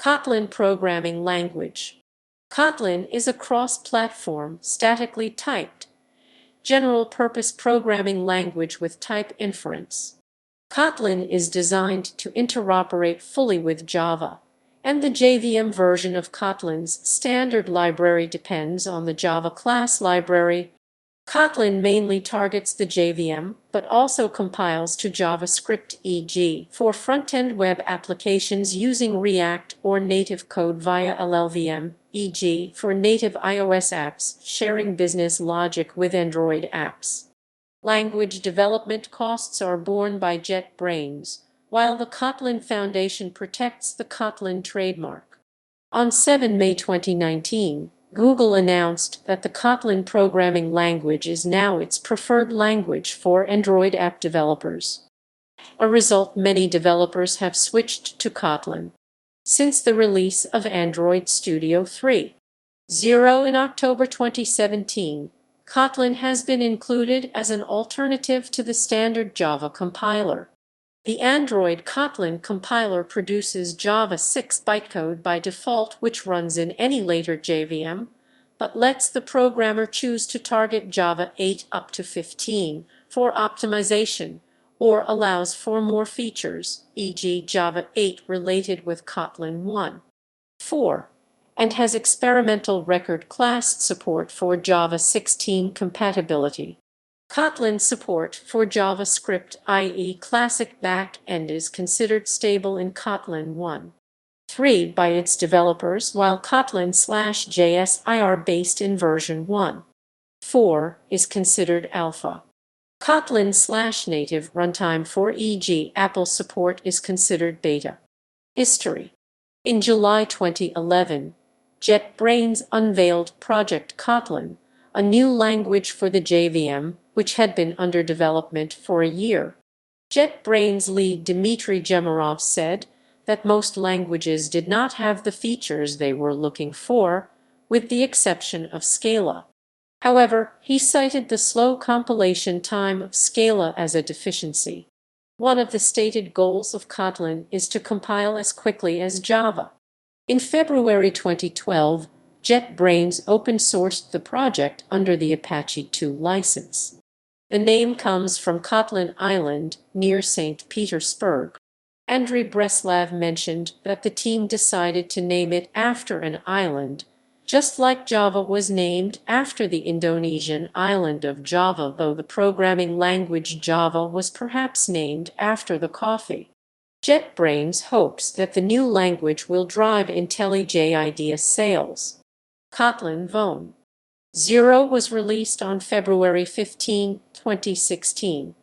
Kotlin programming language. Kotlin is a cross-platform, statically typed, general-purpose programming language with type inference. Kotlin is designed to interoperate fully with Java, and the JVM version of Kotlin's standard library depends on the Java class library. Kotlin mainly targets the JVM, but also compiles to JavaScript, e.g., for front-end web applications using React or native code via LLVM, e.g., for native iOS apps sharing business logic with Android apps. Language development costs are borne by JetBrains, while the Kotlin Foundation protects the Kotlin trademark. On 7 May 2019, Google announced that the Kotlin programming language is now its preferred language for Android app developers. As a result, many developers have switched to Kotlin. Since the release of Android Studio 3.0 in October 2017, Kotlin has been included as an alternative to the standard Java compiler. The Android Kotlin compiler produces Java 6 bytecode by default, which runs in any later JVM, but lets the programmer choose to target Java 8 up to 15 for optimization, or allows for more features, e.g. Java 8 related with Kotlin 1.4, and has experimental record class support for Java 16 compatibility. Kotlin support for JavaScript, i.e. classic back-end, is considered stable in Kotlin 1.3 by its developers, while Kotlin/JS IR based in version 1.4 is considered alpha. Kotlin/native runtime for e.g. Apple support is considered beta. History. In July 2011, JetBrains unveiled Project Kotlin, a new language for the JVM, which had been under development for a year. JetBrains lead Dmitry Jemerov said that most languages did not have the features they were looking for, with the exception of Scala. However, he cited the slow compilation time of Scala as a deficiency. One of the stated goals of Kotlin is to compile as quickly as Java. In February 2012, JetBrains open-sourced the project under the Apache 2 license. The name comes from Kotlin Island, near St. Petersburg. Andrei Breslav mentioned that the team decided to name it after an island, just like Java was named after the Indonesian island of Java, though the programming language Java was perhaps named after the coffee. JetBrains hopes that the new language will drive IntelliJ IDEA sales. Kotlin v0 was released on February 15, 2016.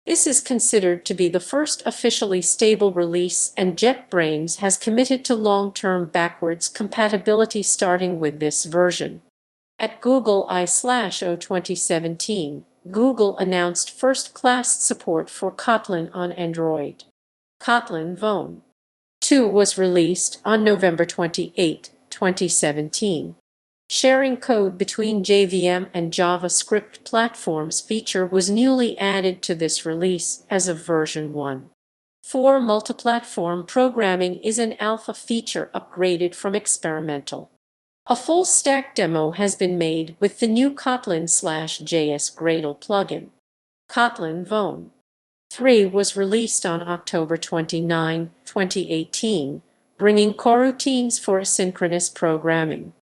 This is considered to be the first officially stable release, and JetBrains has committed to long-term backwards compatibility starting with this version. At Google I/O 2017, Google announced first-class support for Kotlin on Android. Kotlin v2 was released on November 28, 2017. Sharing code between JVM and JavaScript platforms feature was newly added to this release as of version 1.4. Multi-platform programming is an alpha feature upgraded from experimental. A full-stack demo has been made with the new Kotlin/JS Gradle plugin. Kotlin v3 was released on October 29, 2018, bringing coroutines for asynchronous programming.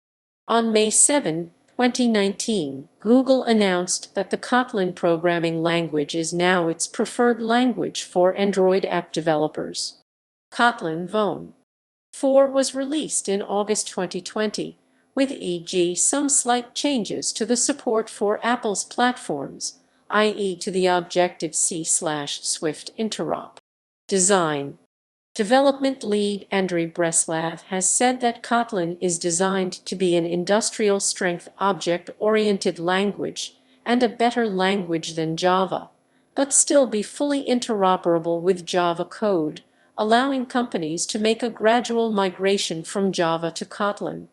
On May 7, 2019, Google announced that the Kotlin programming language is now its preferred language for Android app developers. Kotlin v4 was released in August 2020, with e.g. some slight changes to the support for Apple's platforms, i.e. to the Objective-C/Swift interop. Design. Development lead Andrei Breslav has said that Kotlin is designed to be an industrial-strength object-oriented language and a better language than Java, but still be fully interoperable with Java code, allowing companies to make a gradual migration from Java to Kotlin.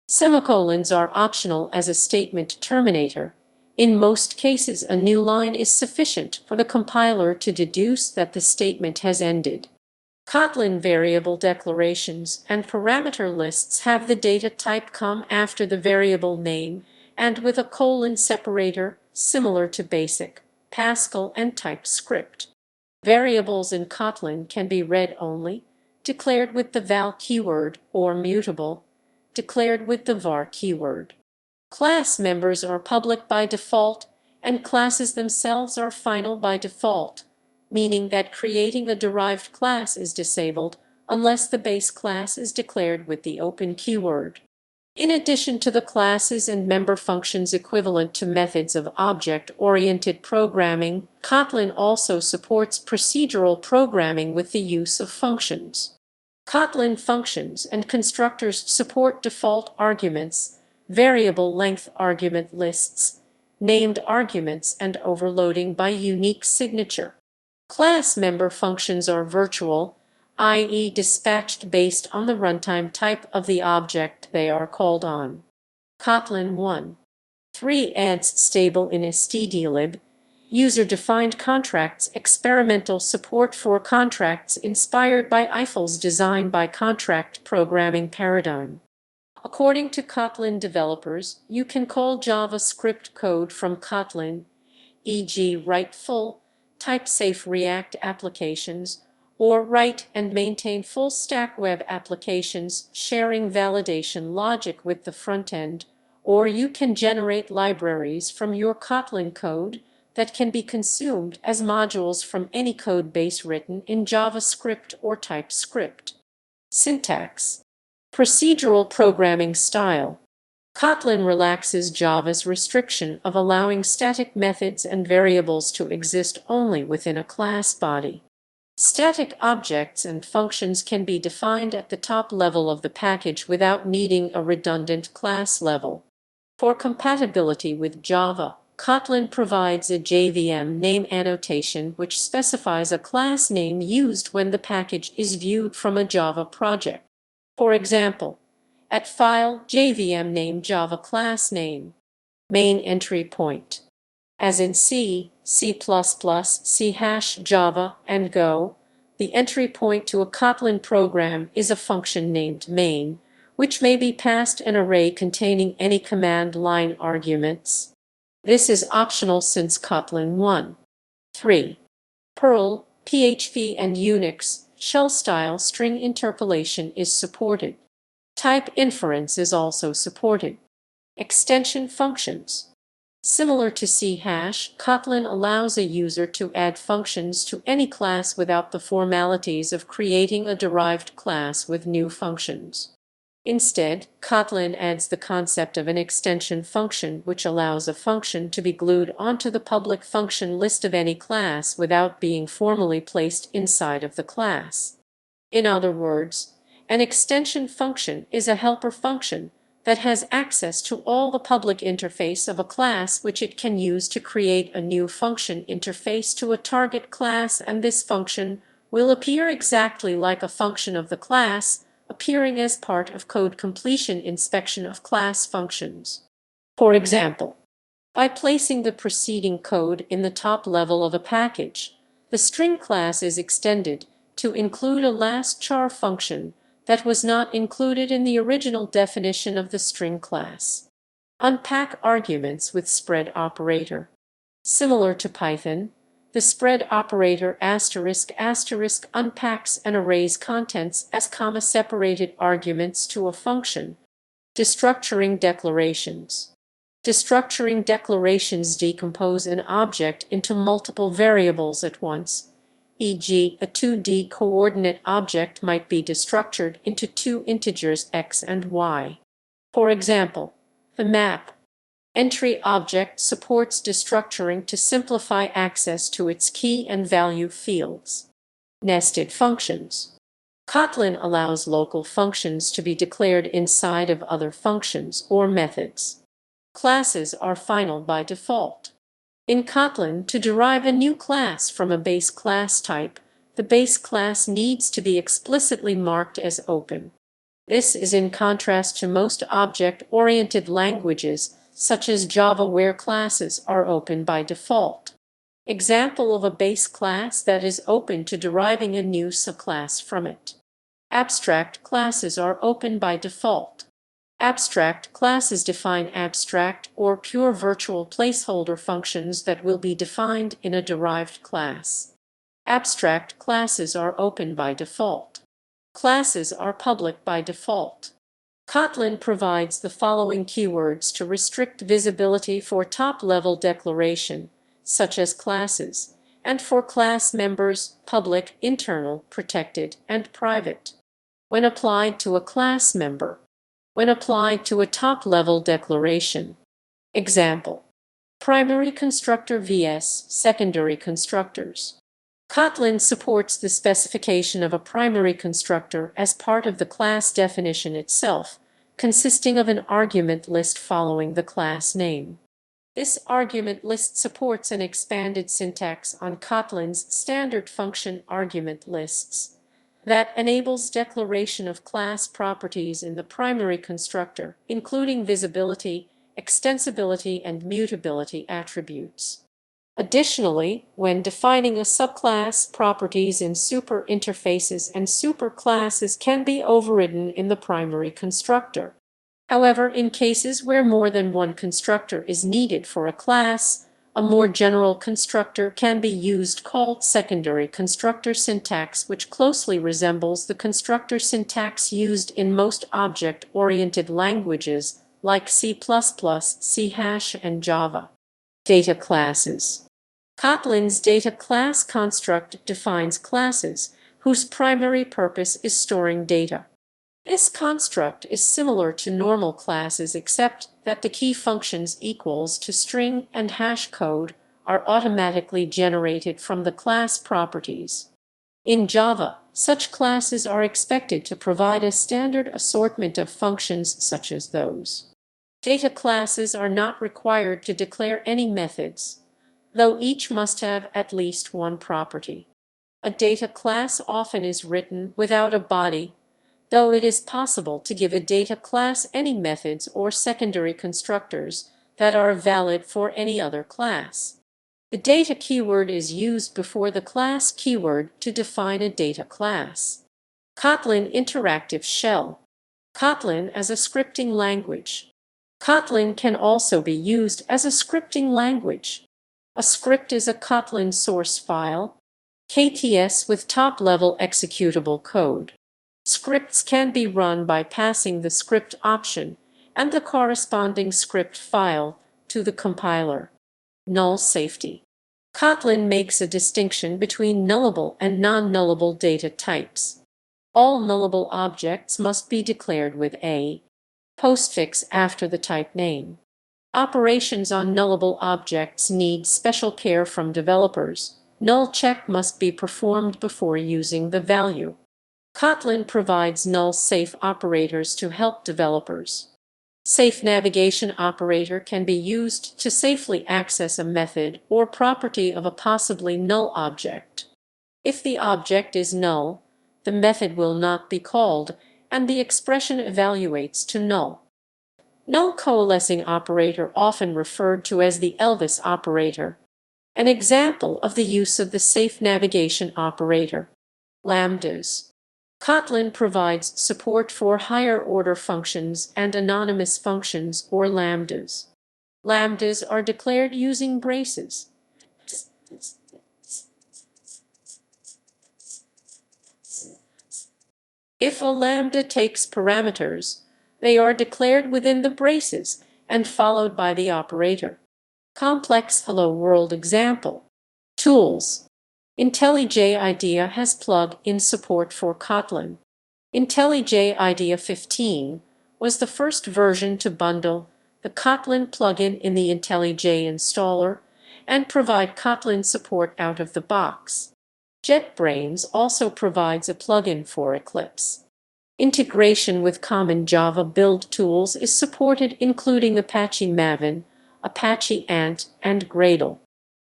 Semicolons are optional as a statement terminator. In most cases, a new line is sufficient for the compiler to deduce that the statement has ended. Kotlin variable declarations and parameter lists have the data type come after the variable name and with a colon separator similar to BASIC, Pascal, and TypeScript. Variables in Kotlin can be read-only, declared with the val keyword, or mutable, declared with the var keyword. Class members are public by default, and classes themselves are final by default, meaning that creating a derived class is disabled unless the base class is declared with the open keyword. In addition to the classes and member functions equivalent to methods of object-oriented programming, Kotlin also supports procedural programming with the use of functions. Kotlin functions and constructors support default arguments, variable length argument lists, named arguments, and overloading by unique signature. Class member functions are virtual, i.e. dispatched based on the runtime type of the object they are called on. Kotlin 1.3 adds stable in stdlib, user-defined contracts, experimental support for contracts inspired by Eiffel's design by contract programming paradigm. According to Kotlin developers, you can call JavaScript code from Kotlin, e.g. write full, type-safe React applications, or write and maintain full-stack web applications sharing validation logic with the frontend, or you can generate libraries from your Kotlin code that can be consumed as modules from any code base written in JavaScript or TypeScript. Syntax. Procedural programming style. Kotlin relaxes Java's restriction of allowing static methods and variables to exist only within a class body. Static objects and functions can be defined at the top level of the package without needing a redundant class level. For compatibility with Java, Kotlin provides a JVM name annotation which specifies a class name used when the package is viewed from a Java project. For example, at file JVM name Java class name, main entry point. As in C, C++, C#, Java, and Go, the entry point to a Kotlin program is a function named main, which may be passed an array containing any command line arguments. This is optional since Kotlin 1.3. Perl, PHP, and Unix shell-style string interpolation is supported. Type inference is also supported. Extension functions. Similar to C#, Kotlin allows a user to add functions to any class without the formalities of creating a derived class with new functions. Instead, Kotlin adds the concept of an extension function, which allows a function to be glued onto the public function list of any class without being formally placed inside of the class. In other words, an extension function is a helper function that has access to all the public interface of a class which it can use to create a new function interface to a target class, and this function will appear exactly like a function of the class, appearing as part of code completion inspection of class functions. For example, by placing the preceding code in the top level of a package, the string class is extended to include a last char function that was not included in the original definition of the string class. Unpack arguments with spread operator. Similar to Python, the spread operator *** unpacks an array's contents as comma-separated arguments to a function. Destructuring declarations. Destructuring declarations decompose an object into multiple variables at once. E.g., a 2D coordinate object might be destructured into two integers x and y. For example, the map entry object supports destructuring to simplify access to its key and value fields. Nested functions. Kotlin allows local functions to be declared inside of other functions or methods. Classes are final by default. In Kotlin, to derive a new class from a base class type, the base class needs to be explicitly marked as open. This is in contrast to most object-oriented languages, such as Java, where classes are open by default. Example of a base class that is open to deriving a new subclass from it. Abstract classes are open by default. Abstract classes define abstract or pure virtual placeholder functions that will be defined in a derived class. Abstract classes are open by default. Classes are public by default. Kotlin provides the following keywords to restrict visibility for top-level declaration, such as classes, and for class members, public, internal, protected, and private. When applied to a class member. When applied to a top-level declaration. Example: primary constructor vs. secondary constructors. Kotlin supports the specification of a primary constructor as part of the class definition itself, consisting of an argument list following the class name. This argument list supports an expanded syntax on Kotlin's standard function argument lists that enables declaration of class properties in the primary constructor, including visibility, extensibility, and mutability attributes. Additionally, when defining a subclass, properties in super interfaces and superclasses can be overridden in the primary constructor. However, in cases where more than one constructor is needed for a class, a more general constructor can be used called secondary constructor syntax, which closely resembles the constructor syntax used in most object-oriented languages like C++, C#, and Java. Data classes. Kotlin's data class construct defines classes whose primary purpose is storing data. This construct is similar to normal classes except that the key functions equals to string and hash code are automatically generated from the class properties. In Java, such classes are expected to provide a standard assortment of functions such as those. Data classes are not required to declare any methods, though each must have at least one property. A data class often is written without a body, though it is possible to give a data class any methods or secondary constructors that are valid for any other class. The data keyword is used before the class keyword to define a data class. Kotlin Interactive Shell. Kotlin as a scripting language. Kotlin can also be used as a scripting language. A script is a Kotlin source file, KTS with top-level executable code. Scripts can be run by passing the script option and the corresponding script file to the compiler. Null Safety. Kotlin makes a distinction between nullable and non-nullable data types. All nullable objects must be declared with a postfix after the type name. Operations on nullable objects need special care from developers. Null check must be performed before using the value. Kotlin provides null safe operators to help developers. Safe navigation operator can be used to safely access a method or property of a possibly null object. If the object is null, the method will not be called, and the expression evaluates to null. Null coalescing operator, often referred to as the Elvis operator. An example of the use of the safe navigation operator. Lambdas. Kotlin provides support for higher-order functions and anonymous functions, or lambdas. Lambdas are declared using braces. If a lambda takes parameters, they are declared within the braces and followed by the operator. Complex Hello World example. Tools. IntelliJ IDEA has plug-in support for Kotlin. IntelliJ IDEA 15 was the first version to bundle the Kotlin plugin in the IntelliJ installer and provide Kotlin support out of the box. JetBrains also provides a plugin for Eclipse. Integration with common Java build tools is supported, including Apache Maven, Apache Ant, and Gradle.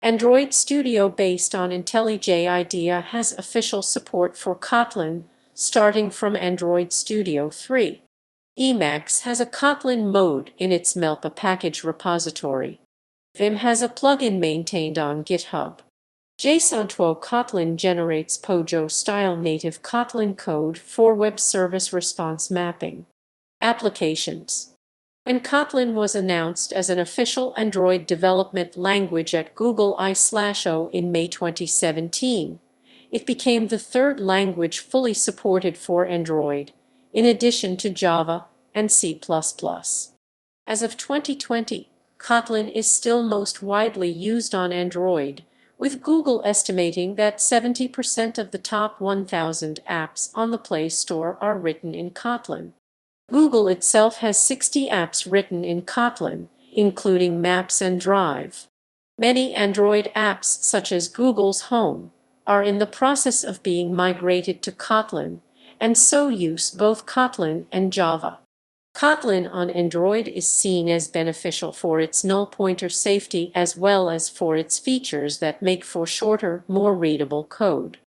Android Studio based on IntelliJ IDEA has official support for Kotlin, starting from Android Studio 3. Emacs has a Kotlin mode in its Melpa package repository. Vim has a plugin maintained on GitHub. JSON2 Kotlin generates POJO-style native Kotlin code for web service response mapping. Applications. When Kotlin was announced as an official Android development language at Google I/O in May 2017, it became the third language fully supported for Android, in addition to Java and C++. As of 2020, Kotlin is still most widely used on Android, with Google estimating that 70% of the top 1,000 apps on the Play Store are written in Kotlin. Google itself has 60 apps written in Kotlin, including Maps and Drive. Many Android apps, such as Google's Home, are in the process of being migrated to Kotlin, and so use both Kotlin and Java. Kotlin on Android is seen as beneficial for its null pointer safety as well as for its features that make for shorter, more readable code.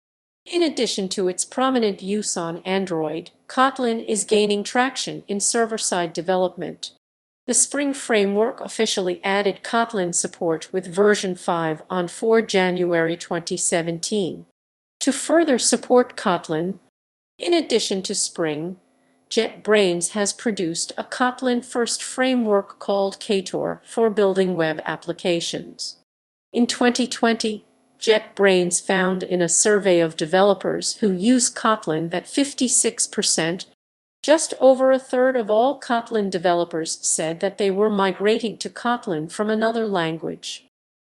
In addition to its prominent use on Android, Kotlin is gaining traction in server-side development. The Spring Framework officially added Kotlin support with version 5 on 4 January 2017. To further support Kotlin, in addition to Spring, JetBrains has produced a Kotlin-first framework called Ktor for building web applications. In 2020, JetBrains found in a survey of developers who use Kotlin that 56%, just over a third of all Kotlin developers, said that they were migrating to Kotlin from another language.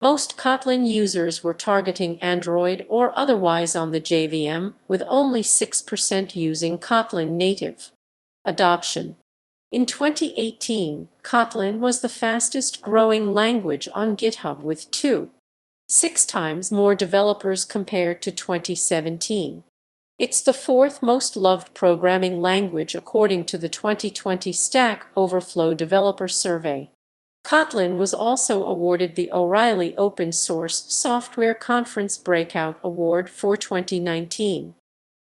Most Kotlin users were targeting Android or otherwise on the JVM, with only 6% using Kotlin native. Adoption. In 2018, Kotlin was the fastest-growing language on GitHub with 2.6 times more developers compared to 2017. It's the fourth most loved programming language according to the 2020 Stack Overflow Developer Survey. Kotlin was also awarded the O'Reilly Open Source Software Conference Breakout Award for 2019.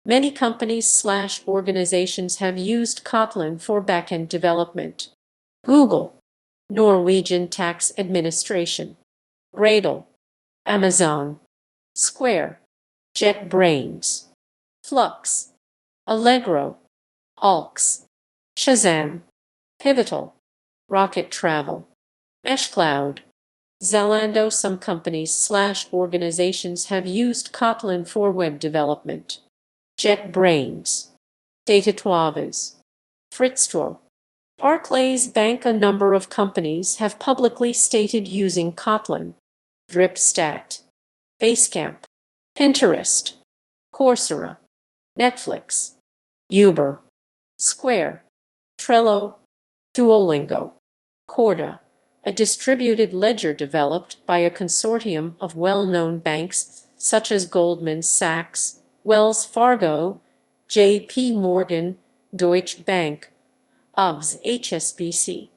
Many companies/organizations have used Kotlin for backend development. Google, Norwegian Tax Administration, Gradle, Amazon, Square, JetBrains, Flux, Allegro, Alx, Shazam, Pivotal, Rocket Travel, Meshcloud, Zalando. Some companies/organizations have used Kotlin for web development. JetBrains, Datatoives, Fritztor, Barclays Bank. A number of companies have publicly stated using Kotlin. Dripstat, Basecamp, Pinterest, Coursera, Netflix, Uber, Square, Trello, Duolingo, Corda, a distributed ledger developed by a consortium of well-known banks such as Goldman Sachs, Wells Fargo, J.P. Morgan, Deutsche Bank, UBS, HSBC,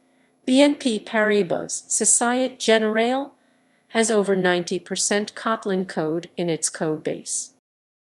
BNP Paribas, Societe Generale, has over 90% Kotlin code in its codebase.